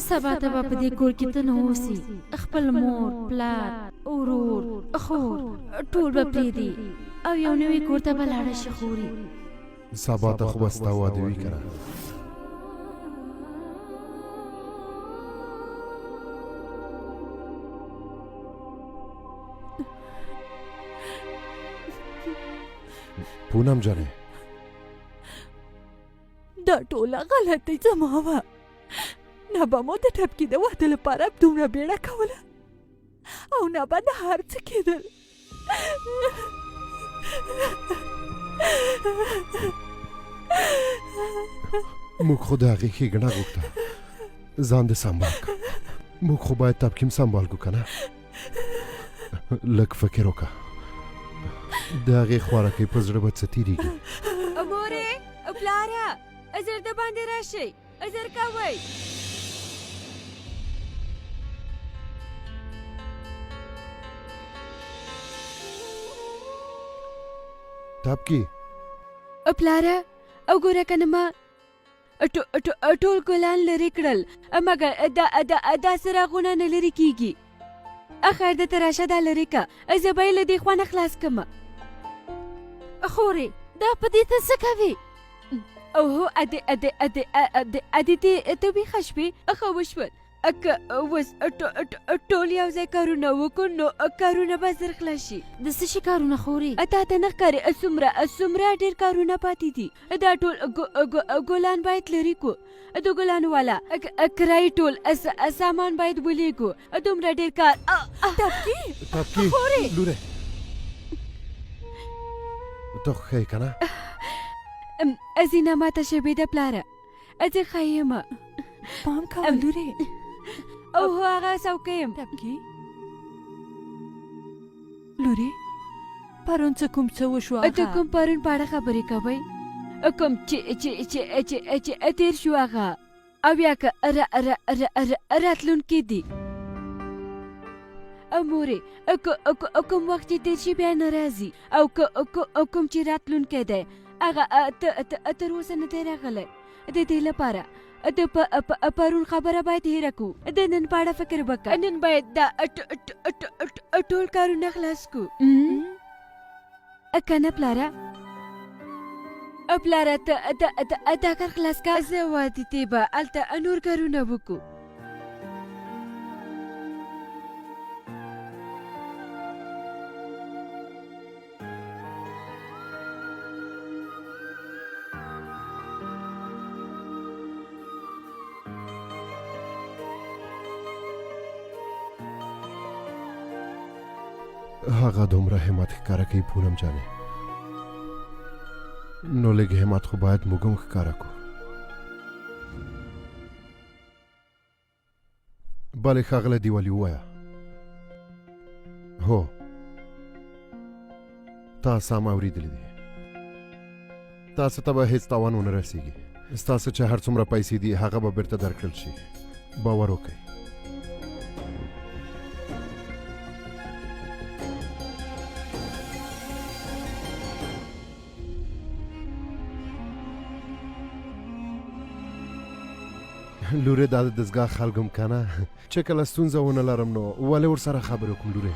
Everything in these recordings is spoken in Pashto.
سبا ته به په دې کور کې ته نه اوسې، خپل مور پلار ورور خور ټول به پرېږدي او یو نوي کور ته به لاړه شي. خوري سبا ته خو به ستا واده وي که نه؟ پونم جانې، دا ټوله غلطي زما وه. نه به مو د ټپکي د واده لپاره دومره بیړه کوله او نه به د هر څه کېدل. موږ خو د هغې ښېګڼه غوښته، ځان دې سنبال که. موږ خو باید تبکي هم سنبال کړو که نه؟ لږ فکر وکړه، د هغې خوارکۍ په زړه به څه تېرېږي. مورې او پلاره ژر د باندې راشئ، ژر کوئ. تبکي پلاره او ګوره که نه ما ټول ګلان لرې کړل، مګر دا څراغونه نه لرې کېږي. اخر د تراشه دا لرې که، زه به یې له دې خوا نه خلاص کړم. خورې دا په دې ته څه کوې؟ اوهو ادې ته ویښه شوې؟ ښه وشول که اوس ټول یو ځای کارونه وکړو نو کارونه به زر خلاص شي. د څه شي کارونه خورې؟ تا ته نه ښکاري څومره ډېر کارونه پاتې دي. دا ټول ګلان باید لرې کړو، د ګلانو والا کرایي ټول سامان باید ولیږو. دومره ډېر کار. تبکي لوره ته خو ښه یې که نه؟ زینه ماته شوې ده پلاره، زه ښه یم. پام کوه لورې. او هغه څوکۍ یم. تبکي لورې، پرون څه کوم څه وشو؟ ته کوم پرون په اړه خبرې کوئ؟ کوم چې تېر شو هغه، او یا که راتلونکي دي؟ مورې کوم وخت چې تېر شي بیا نه راځي، او کوم چې راتلونکی دی هغه تر اوسه نه دی راغلی. د دې لپاره د پرون خبره باید هېره کړو، د نن په اړه فکر وکړه. نن باید دا ټول کارونه خلاص کړو که نه پلاره؟ پلاره ته دا کار خلاص کړه، زه واده ته به هلته نور کارونه وکړو. هغه دومره همت ښکاره کوي پونم جانې، نو لږ همت خو باید موږ هم ښکاره کړو. بلې ښاغلی دیوالي ووایه. هو تا سم اورېدلی دي، تاسو ته به هېڅ تاوان ونه رسېږي. ستاسو چې هر څومره پیسې دي هغه به بېرته درکړل شي، باور وکړئ. لورې دا د دستګاه خلک هم که نه، چې کله ستونزه ونه لرم نو ولې ورسره خبرې وکړم لورې؟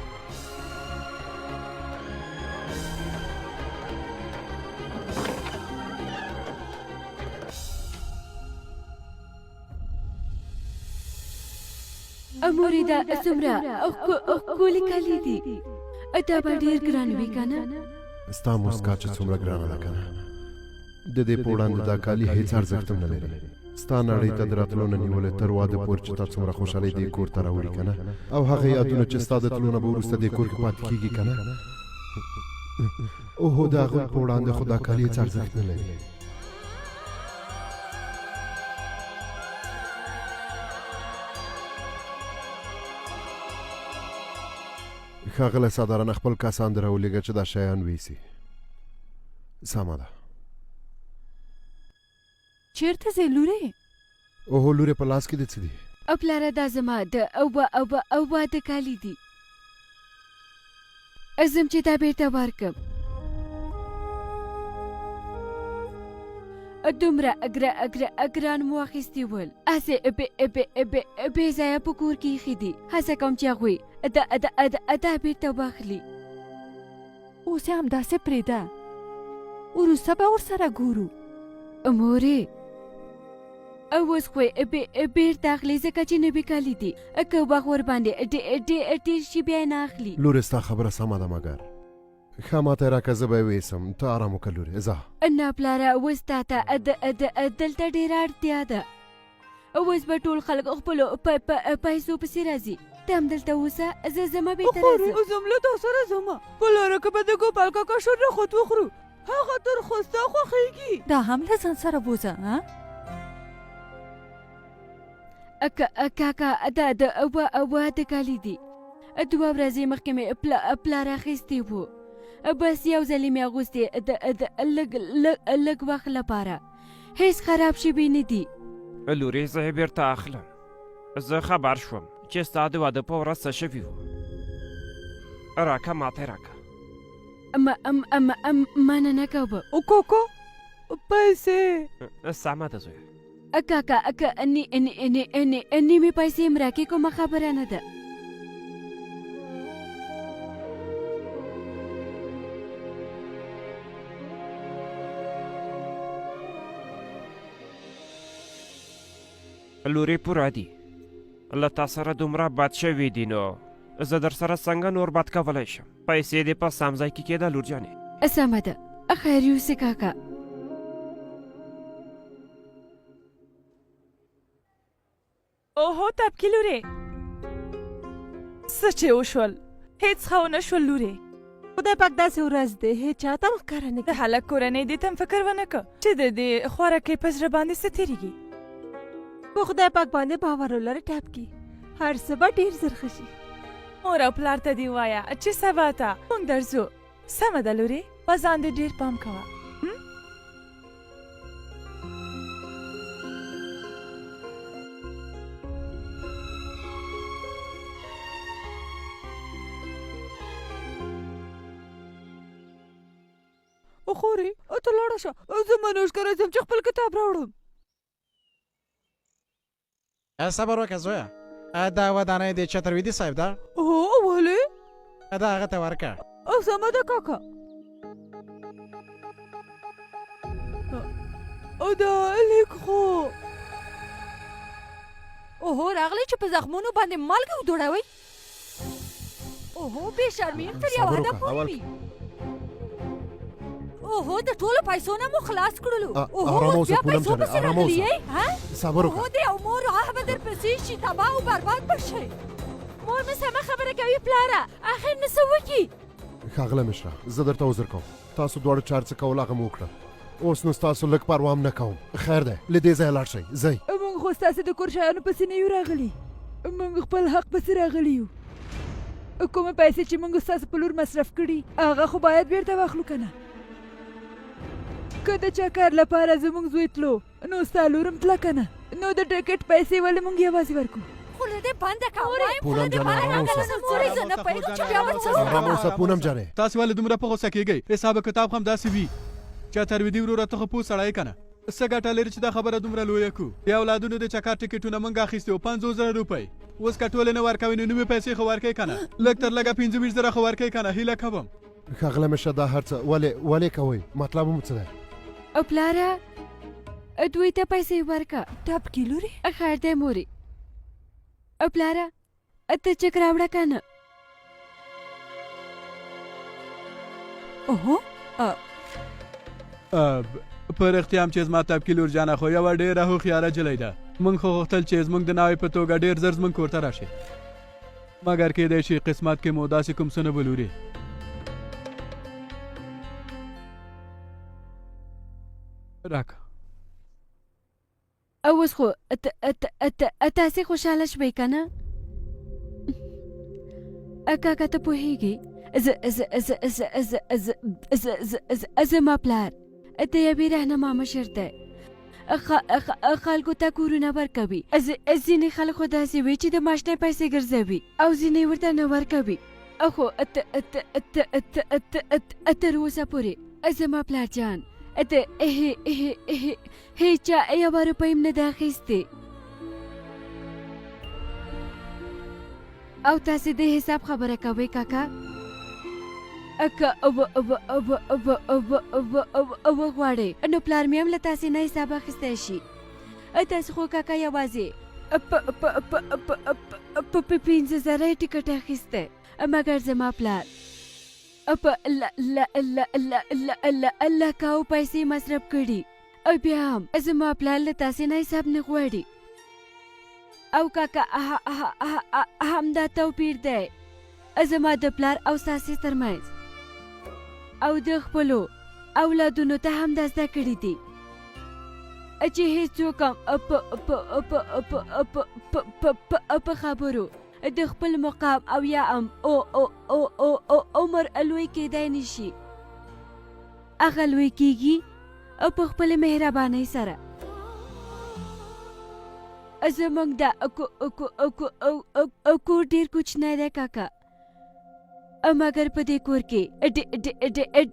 مورې دا څومره ښکلي کالي دي، دا به ډېر ګران وي که نه؟ ستا موسکا چې څومره ګرانه ده که نه، د دې په وړاندې دا کالي هېڅ ارزښت هم نه لري. ستا نړۍ ته د راتلو نه نیولې تر واده پورې چې تا څومره خوشحالۍ دې کور ته راوړي که نه، او هغه یادونه چې ستا د تلو نه به وروسته دې کور کې پاتې کېږي که نه، اوهو د هغوی په وړاندې خو دا کالي هېڅ ارزښت نه لري. ښاغلی سادارانه خپل کسان دې راولېږه چې دا شیان ویسي. سمه ده. چیرته ځې لورې؟ اوهو لورې په لاس کې دې څه دي؟ پلاره دا زما د واده کالي دي، ځم چې دا بېرته ورکړم. دومره ګران مو اخیستي ول هسې بې ځایه په کور کې ایښي دي هڅه کوم چې هغوی دا بېرته واخلي اوس یې همداسې پرېږده وروسته به ورسره ګورو مورې اوس خو یې بېرته اخلي ځکه چې نوي کالي دي که وخت ورباندې ډېر شي بیا یې نه اخلي لورې ستا خبره سمه ده مګر ښه ماته یې راکړه زه به یې ویسم ته ارام وکړه لورې ځه نه پلاره اوس تا ته دلته ډېره اړتیا ده اوس به ټول خلک خپلو پیسو پسې راځي ته همدلته اوسه زه ځمه بېرته راځم زه هم له تا سره ځمه په لاره کې به د ګوپال کاکا شور نخود وخورو هغه ترخو ستا خوښېږي دا هم له ځان سره بوځه کاکا دا د واده کالي دي 2 ورځې مخکې مې پلار اخیستی وو بس یو ځلې مې اغوستې د لږ وخت لپاره هیڅ خراب شوي نه دي لورې زه یې بېرته اخلم زه خبر شوم چې ستا د واده په ورځ څه شوي وو راکه ماته یې راکه مننه کوه کوکو پیسې سمه ده زویه کاکا نیمې پیسې هم راکې کومه خبره نه ده لورې پوره دي له تا سره دومره بد شوي دي نو زه در سره څنګه نور بد کولی شم پیسې دې په سم ځای کې کېده لور جانې سمه ده خیر یوسې کاکا اوهو تبکي لورې څه چې وشول هېڅ ښه ونه شول لورې خدای پاک داسې ورځ دی هېڅ چا ته ښکاره نه د هلک کورنۍ دې ته هم فکر ونه که چې د دې خوارکۍ په زړه باندې څه تېرېږي په خدای پاک باندې باور ولره ټاپکي هر څه به ډېر زر ښه شي مور او پلار ته دې ووایه چې سبا ته موږ درځو سمه ده لورې په ځان دې ډېر پام کوه خورې ته لاړه شه زه منوش کره ځم چې خپل کتاب راوړم صبر وکړه زویه دا ودانۍ د چترویدي صاحب ده هو ولې دا هغه ته ورکړه سمه ده کاکا دا لیک خو اوهو راغلی چې په زخمونو باندې مالګه ودوړوئ اوهو بې شرمیم تر یو حده پورې وي اوهو د ټولو پیسو نه مو خلاص کړلو اوهو بیا پیسو پسې راغلی یې صبر وکړه اوهو د یو مور روح به در پسې شي تباه او برباد به شئ مور مې سمه خبره کوي پلاره اخر مې څه وکړي ښاغله مشره زه درته عذر کوم تاسو دواړو چار څه کول هغه مو وکړه اوس نو ستاسو لږ پروا هم نه کوم خیر دی له دې ځایه لاړ شئ ځئ موږ خو ستاسې د کور شیانو پسې نه یو راغلي موږ خپل حق پسې راغلي یو کومه پیسې چې موږ ستاسو په لور مصرف کړي هغه خو باید بیرته واخلو که نه که د چا کار لپاره زموږ زوی تلو نو ستا لور هم تله که نه نو د ټکټ پیسې ولې موږ یوازې ورکو خوله دې بنده کړه وایم پونم جانه ارام اوسه مورې زه نه پوهېږم چې بیا به څه ارام اوسه پونم جانې تاسې ولې دومره په غوسه کېږئ حساب کتاب هم داسې وي چترویدي وروره ته خو پوه سړی که نه څه ګټه لري چې دا خبره دومره لویه کړو د اولادونو د چکر ټکټونه موږ اخیستي وو 500,000 روپۍ اوس که ټولې نه ورکوئ نو نوې پیسې خو ورکوئ که نه لږ تر لږه 25,000 خو ورکوئ که نه هیله کوم ښاغله مشره دا هر څه ولې کوئ مطلب هم څه دی او پلاره دوی ته پیسې ورکه ټاپکي لورې خیر دی مورې او پلاره ته چک راوړه که نه اوهو په رښتیا هم چې زما تبکي لور جانه خو یوه ډېره هوښیاره جلۍ ده موږ خو غوښتل چې زموږ د ناوې په توګه ډېر زر زموږ کور ته راشي مګر کیدای شي قسمت کې مو داسې کوم څه نه بلوري راکه اوس خو تاسې خوشحاله شوئ که نه کاکا ته پوهېږي زما پلار د یوې رهنما مشر دی خلکو ته کورونه ورکوي ځینې خلک خو داسې وي چې د ماشنۍ پیسې ګرځوي او ځینې ورته نه ورکوي خو تر اوسه پورې زما پلار جان ته هیچا 1 روپۍ نه ده اخیستې او تاسې د حساب خبره کوئ کاکا که وغواړئ نو پلار مې هم له تاسې نه حساب اخیستی شي تاسې خو کاکا یوازې 15,000 یې ټکټ اخیستی مګر زما پلار په لکاو پیسې مصرف کړي او بیا هم زما پلار له تاسې نه حساب نه غواړي او کاکا همدا توپیر دی زما د پلار او ستاسې ترمنځ او د خپلو اولادونو ته همدا زده کړي دي چې هیڅوک هم په خبرو د خپل مقام او یا هم عمر لوی کېدای نشي هغه لوی کېږي په خپلې مهربانۍ سره زموږ دا کور ډېر کوچنی دی کاکا مګر په دې کور کې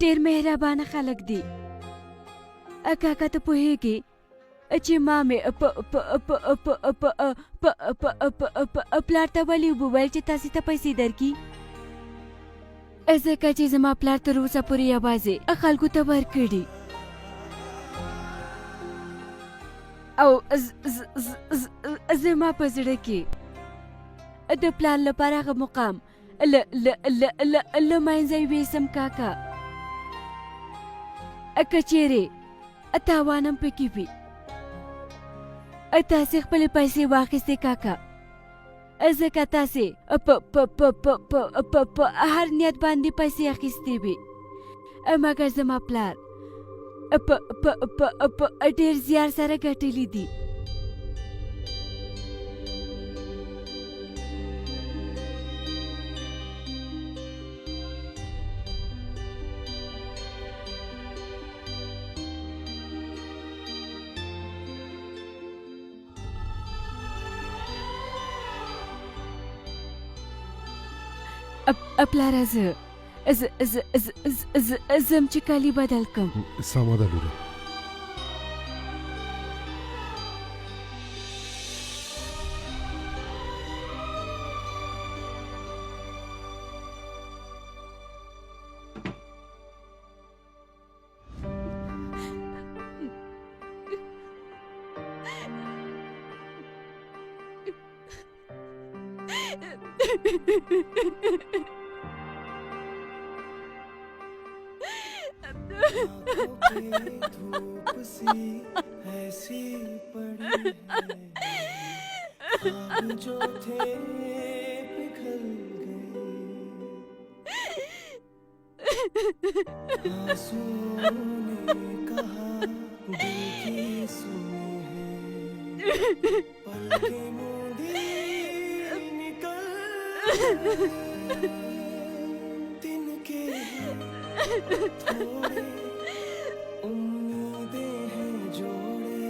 ډېر مهربانه خلک دي کاکا ته پوهېږې چې ما مې پلار ته ولې وویل چې تاسې ته پیسې درکړي ځکه چې زما پلار تر اوسه پورې یوازې خلکو ته ورکړي او زما په زړه کې د پلار لپاره هغه مقام له منځه یوسم کاکا که چیرې تاوان هم پکې وي تاسې خپلې پیسې واخیستې کاکا ځکه تاسې په هر نیت باندې پیسې اخیستې وي مګر زما پلار ډېر زیار سره ګټلي دي پلاره زم چې کالي بدل کړم سمه ده لورې धूप सी ऐसी पड़ी है जो थे पिघल गए आंसुओं ने कहा दिल की सुनी है पलकें मूंदी निकल दिन के थोड़े उम्मीदें हैं जोड़े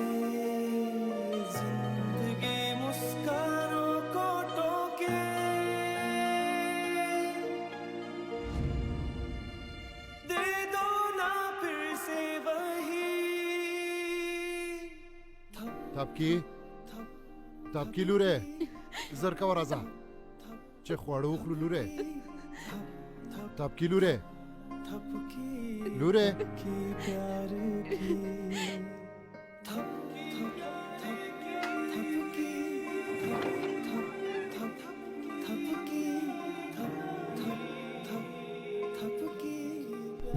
जिंदगी मुस्कानों को टोके दे दो ना फिर से वही تابکی لوره زر کا ورازه چې خواړه وخورو لوره تابکی لوره لوره प्यार की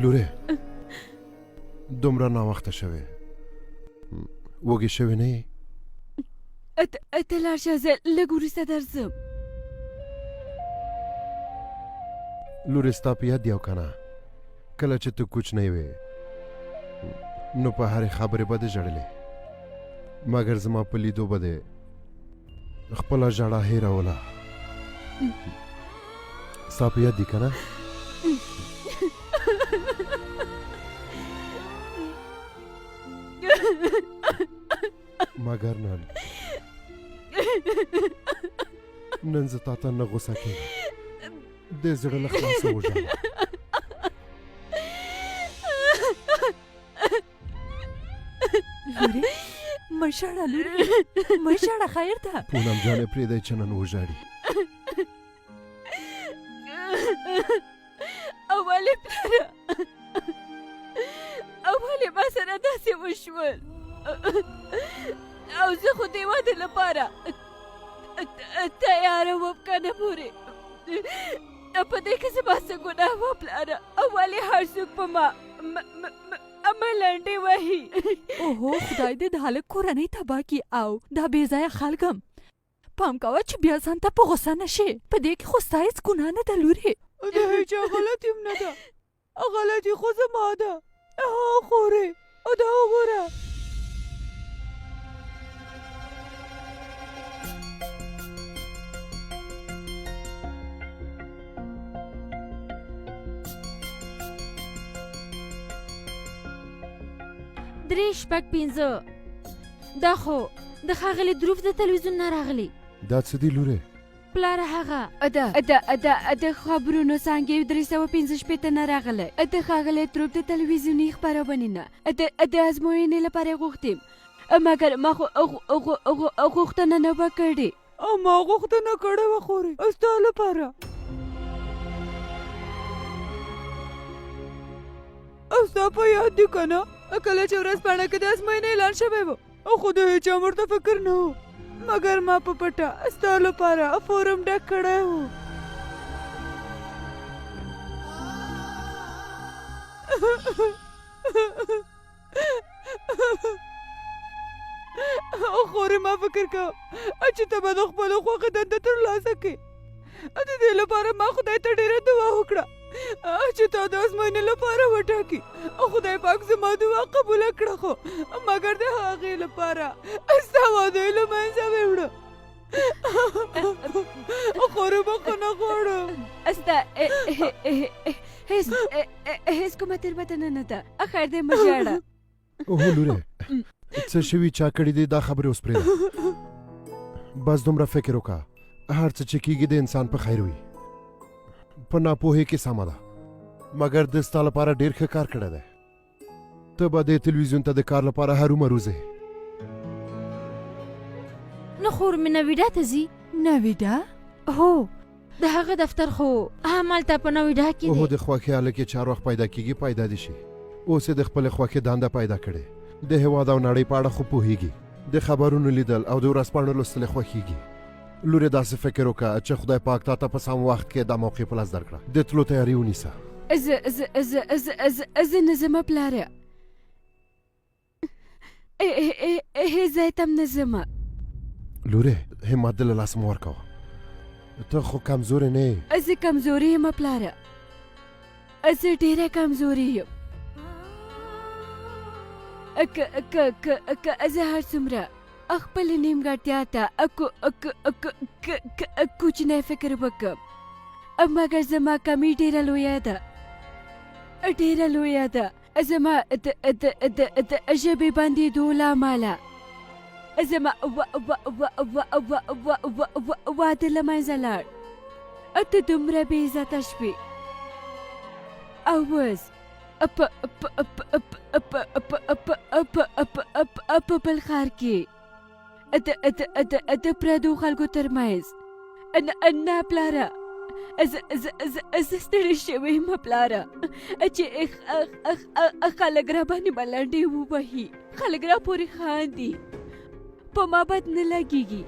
لوره دومره ناوخته شوې وږې شوې نه یې ته لاړ شه زه لږ وروسته درځم لورې ستا په یاد یو که نه کله چې ته کوچنی وې نو په هرې خبرې به دې ژړلې مګر زما په لیدو به دې خپله ژړا هېروله ستا په یاد دي که نه مګر نن زه تا ته نه غوسه کېږم دې زړه له خلاصه وژاړه لورې مشړه لورې مشړه خیر ده پونم جانې پرېږدی چې نن وژاړي او ولې پلاره او ولې ما سره داسې وشول او زه خو دې واده لپاره تیاره وم که نه پورې په دې کې زما څه ګناه وه پلاره او ولې هر څوک په ما لنډې وهي اوهو خدای دې د هلک کورنۍ تباه کړي او دا بې ځایه خلک هم پام کوه چې بیا ځان ته په غوسه نه شې په دې کې خو ستا هېڅ ګناه نه ده لورې د هیچا غلطي هم نه ده غلطي خو زما ده خورې دا وګوره درې شپږ پنځه دا خو د ښاغلي دروف د تلویزیون نه راغلی دا څه دي لورې پلاره هغه د خبرونو څانګې 365 نه راغلی د ښاغلي دروف د تلویزیوني خپرونې نه د ازموینې لپاره غوښتیم مګر ما خو غوښتنه نه وه کړې ما غوښتنه کړې وه خورې ستا لپاره ستا په یاد دي که نه کله چې ورځپاڼه کې د ازموینې اعلان شوی و خو د هیچا ورته فکر نه و مګر ما په پټه ستا لپاره فورم ډک کړی و خورې ما فکر کوه چې ته به د خپلو خوښې دنده ترلاسه کړې د دې لپاره ما خدای ته ډېره دعا وکړه چې تا د ازموینې لپاره وټاکي خدای پاک زما دعا قبوله کړه خو مګر د هغې لپاره ستا واده یې له منځه ویوړه خورې بخښنه غواړم ستا هېڅ کومه تېروتنه نه ده خیر دی مه ژاړه اوهو لورې څه شوي چا کړي دي دا خبرې اوس پرېږده بس دومره فکر وکړه هر څه چې کېږي د انسان په خیر وي په ناپوهۍ کې سمه ده مګر د ستا لپاره ډېر ښه کار کړی دی ته به د تلویزیون ته د کار لپاره هرومرو ځې نو خور مې نویډا ته ځي نویډا هو د هغه دفتر خو همالته په نویډا کې اوهو دی د خوښۍ هلک چې هر وخت پیدا کېږي پیدا دي شي اوس یې د خپلې خوښې دنده پیدا کړې د هېواد او نړۍ په اړه خو پوهېږي د خبرونو لیدل او د ورځپاڼو لوستل یې خوښېږي لورې داسې فکر وکړه چې خدای پاک تا ته په سم وخت کې دا موقع په لاس درکړه د تلو تیاري ونیسه زه نه ځمه پلاره هېڅ ځای ته هم نه ځمه لورې همت دې له لاسه مه ورکوه ته خو کمزورې نه یې زه کمزوري یم پلاره زه ډېره کمزوري یم که زه هر څومره خپل نیمګړتیا ته کوچنی فکر وکړم مګر زما کمی ډېره لویه ده ډېره لویه ده زما د ژبې بندېدو له امله زما واده له منځه لاړ ته دومره بې عزته شوې او اوس په بل ښار کې د پردو خلکو ترمنځ نه پلاره زه ستړې شوې یم پلاره چې خلک راباندې ملنډې ووهي خلک راپورې خاندي په ما بد نه لګېږي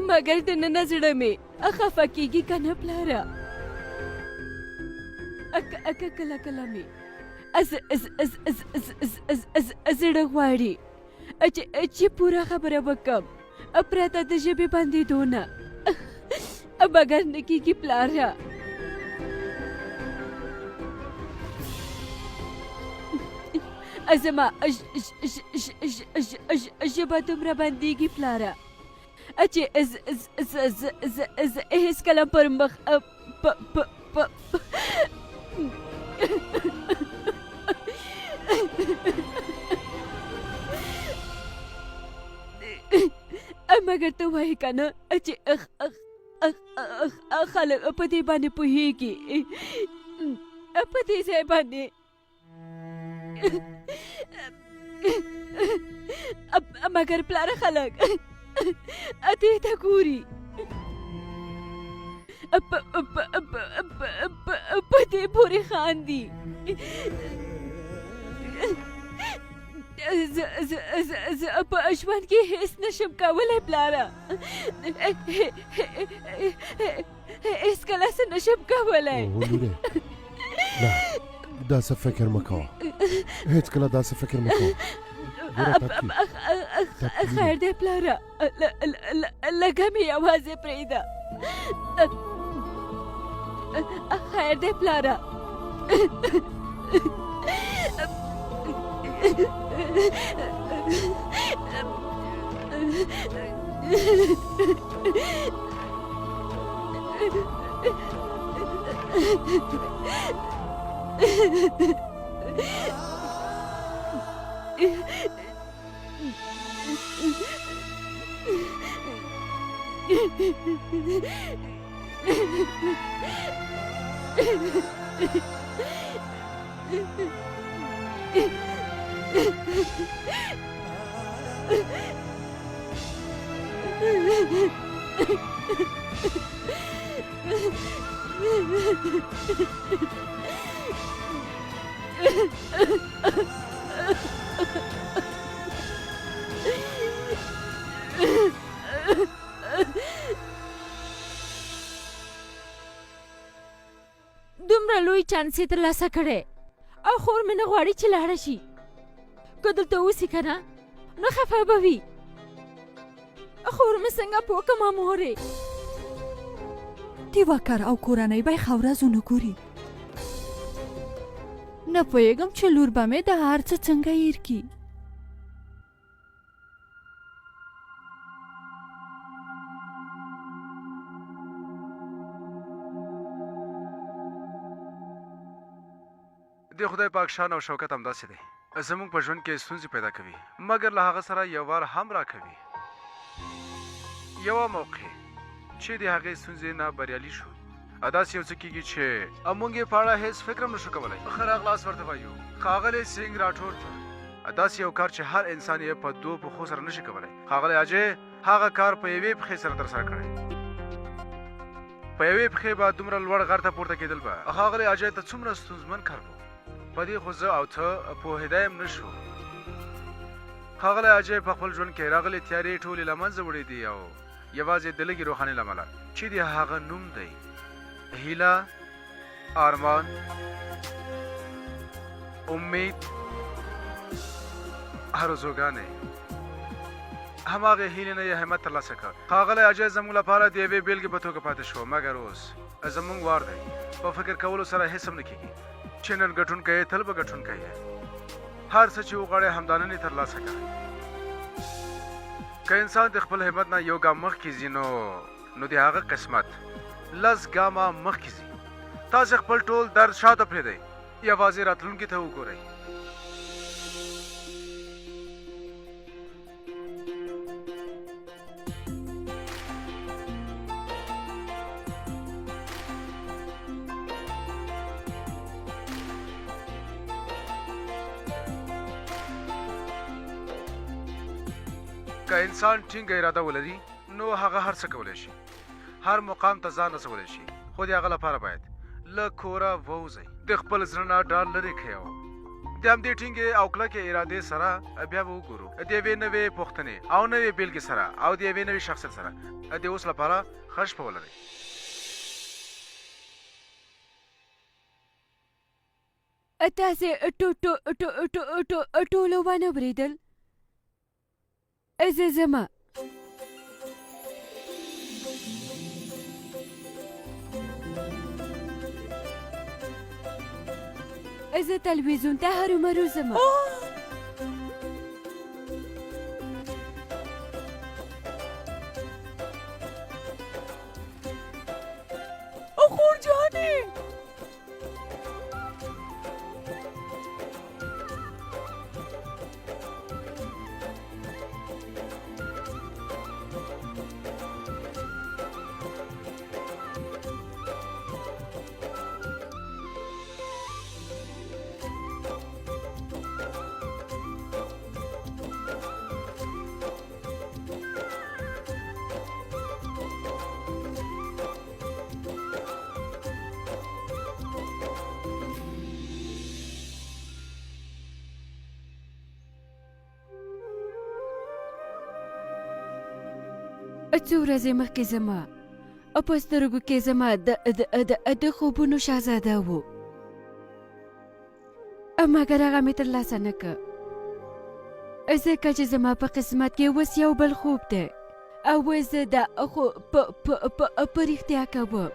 مګر دننه زړه مې خفه کېږي که نه پلاره کله کله مې زړه غواړي چې پوره خبره وکړم پرته د ژبې بندېدو نه مګر نه کېږي پلاره زما ژبه دومره بندېږي پلاره چې هېڅکله پر مخ مګر ته وایې که نه چې خلک په دې باندې پوهېږي په دې ځای باندې مګر پلاره خلک دې ته ګوري په دې پورې خاندي زه په ژوند کې هیڅ نشم کولی پلاره هیڅکله څه نشم کولی لورې نه داسې فکر مه کوه هېڅکله داسې فکر مه کوه خیر دی پلاره لږه مې یوازې پرېږده خیر دی پلاره دومره لوی چانس یې ترلاسه کړی او خور مې نه غواړي چې لاړه شي که دلته اوسي که نه نو خفه به وي خور مې څنګه پوه کړمه مورې دیوه کار او کورنۍ به یې ښه ورځ ونه ګوري نه پوهېږم چې لور به مې د هر څه څنګه هیر کړي د خدای پاک شان او شوکت همداسې دی زموږ په ژوند کې ستونزې پیدا کوي مګر له هغه سره یو وار هم راکوي یوه موقع چې د هغې ستونزې نه بریالي شو داسې یو څه کېږي چې موږ یې په اړه هېڅ فکر هم نشو کولی ښه راغلاست ورته وایو ښاغلی سینګ راټور ته داسې یو کار چې هر انسان یې په دوو پښو سره نشي کولی ښاغلی اجی هغه کار په یوې پښې سره ترسره کړی په یوې پښې به دومره لوړ غر ته پورته کېدل به ښاغلی اجی ته څومره ستونزمن کار و په دې خو زه او ته پوهېدی هم نه شو ښاغلی اجی په خپل ژوند کې راغلې تیارې ټولې له منځه وړې دي او یوازې د لږې روښانۍ له امله چې د هغه نوم دی هیله آرمان امید هرزوګانې هماغې هیلې نه یې همت ترلاسه کړ ښاغلی اجی زموږ لپاره د یوې بېلګې په توګه پاتې شو مګر اوس زموږ وار دی په فکر کولو سره هېڅ هم نه کېږي چې نن ګټونکی یې تل به ګټونکی یې هر څه چې وغواړې همدا نن یې ترلاسه کړه که انسان د خپل همت نه یو ګام مخکې ځي نو د هغه قسمت لس ګامه مخکې ځي تاسې خپل ټول درد شاته پرېږدئ یوازې راتلونکي ته وګورئ که انسان ټینګه اراده ولري نو هغه هر څه کولی شي هر مقام ته ځان رسولی شي خو د هغه لپاره باید له کوره ووځئ د خپل زړه نه ډار لرې کړئ او د همدې ټینګې او کلکې ارادې سره بیا به وګورو د یوې نوې پوښتنې او نوې بیلګې سره او د یوې نوې شخصیت سره د اوس لپاره ښه شپه ولرئ تاسې ټولو ونه اورېدل زه ځمه زه تلویزیون ته هرومرو ځمه خور جانې څو ورځې مخکې زما په سترګو کې زما د خوبونو شهزاده و، مګر هغه مې ترلاسه نه کړ، ځکه چې زما په قسمت کې اوس یو بل خوب دی او زه دا خو په رښتیا کوم،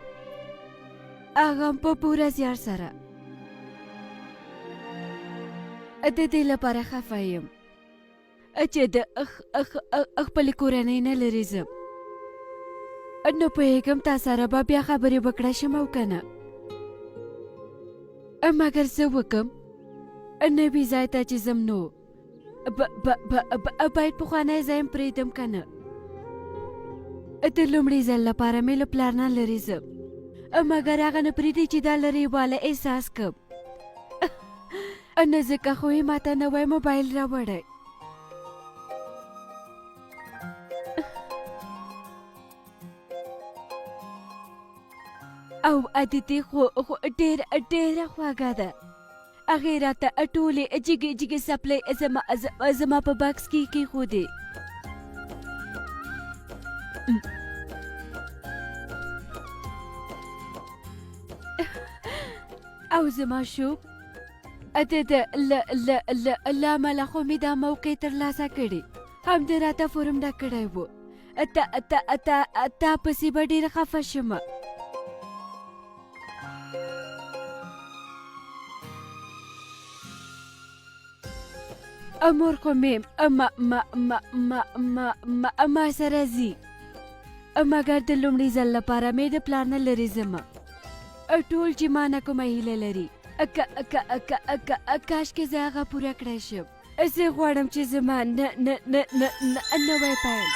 هغه هم په پوره زیار سره. د دې لپاره خفه یم چې د خپلې کورنۍ نه لرې ځم. نو پوهېږم تا سره به بیا خبرې وکړه شم او که نه، مګر څه وکړم، نوي ځای ته چې ځم نو باید پخوانی ځای هم پرېږدم که نه. د لومړي ځل لپاره مې له پلار نه لرې ځم، مګر هغه نه پرېږدي چې دا لرې والی احساس کړم. نه ځکه خو یې ماته نوی موبایل راوړی. او عدتي خو ډېره خوږه ده. هغې راته ټولې جګې څپلۍ زما په بکس کې کېښودې. او زما شوق له امله خو مې دا موقع ترلاسه کړې، همدې راته فورم ډک کړی و. تا پسې به ډېره خفه شمه. مور خو مې ما سره ځي، مګر د لومړي ځل لپاره مې د پلار نه لرې ځمه. ټول چې ما نه کومه هیله لري، کاشکې زه هغه پوره کړی شم. زه غواړم چې زما نوی پیل